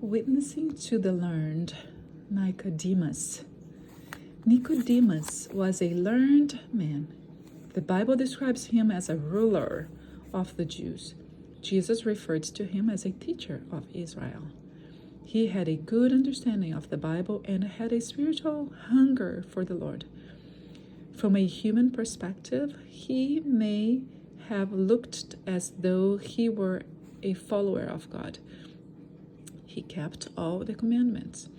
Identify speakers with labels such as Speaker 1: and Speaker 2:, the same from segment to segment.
Speaker 1: Witnessing to the learned, Nicodemus. Nicodemus was a learned man. The Bible describes him as a ruler of the Jews. Jesus referred to him as a teacher of Israel. He had a good understanding of the Bible and had a spiritual hunger for the Lord. From a human perspective, he may have looked as though he were a follower of God. He kept all the commandments,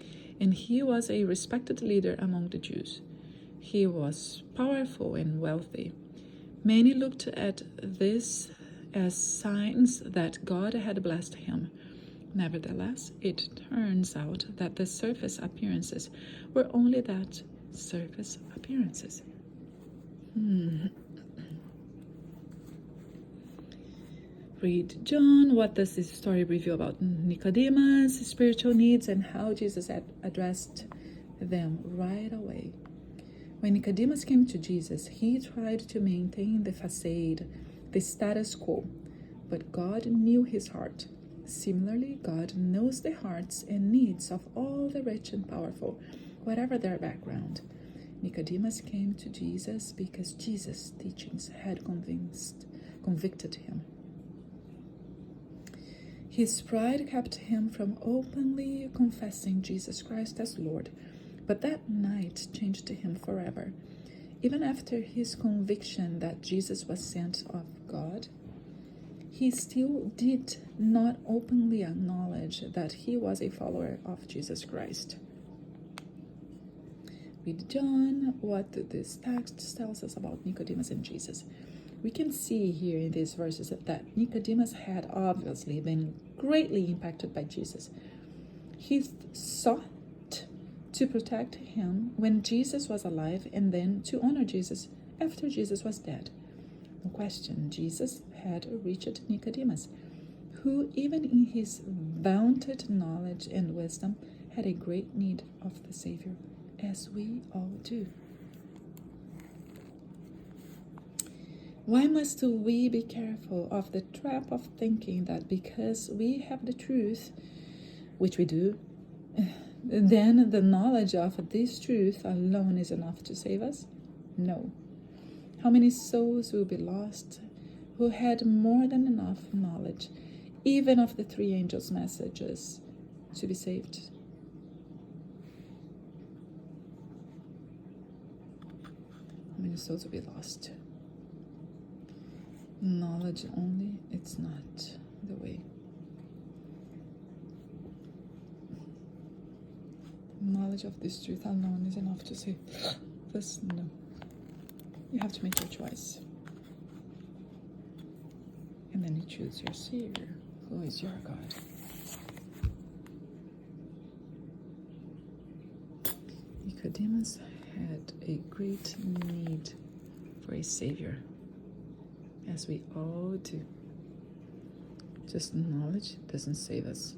Speaker 1: and he was a respected leader among the Jews. He was powerful and wealthy. Many looked at this as signs that God had blessed him. Nevertheless, it turns out that the surface appearances were only that, surface appearances. Read John. What does this story reveal about Nicodemus' spiritual needs and how Jesus addressed them right away? When Nicodemus came to Jesus, he tried to maintain the facade, the status quo, but God knew his heart. Similarly, God knows the hearts and needs of all the rich and powerful, whatever their background. Nicodemus came to Jesus because Jesus' teachings had convicted him. His pride kept him from openly confessing Jesus Christ as Lord, but that night changed him forever. Even after his conviction that Jesus was sent of God, he still did not openly acknowledge that he was a follower of Jesus Christ. Read John. What this text tells us about Nicodemus and Jesus. We can see here in these verses that Nicodemus had obviously been greatly impacted by Jesus. He sought to protect him when Jesus was alive and then to honor Jesus after Jesus was dead. No question, Jesus had reached Nicodemus, who even in his vaunted knowledge and wisdom had a great need of the Savior, as we all do. Why must we be careful of the trap of thinking that because we have the truth, which we do, then the knowledge of this truth alone is enough to save us? No. How many souls will be lost who had more than enough knowledge, even of the three angels' messages, to be saved? How many souls will be lost? Knowledge only, it's not the way. Knowledge of this truth alone is enough to say this. No. You have to make your choice. And then you choose your Savior, who is your God. Nicodemus had a great need for a Savior, as we all do. Just knowledge doesn't save us.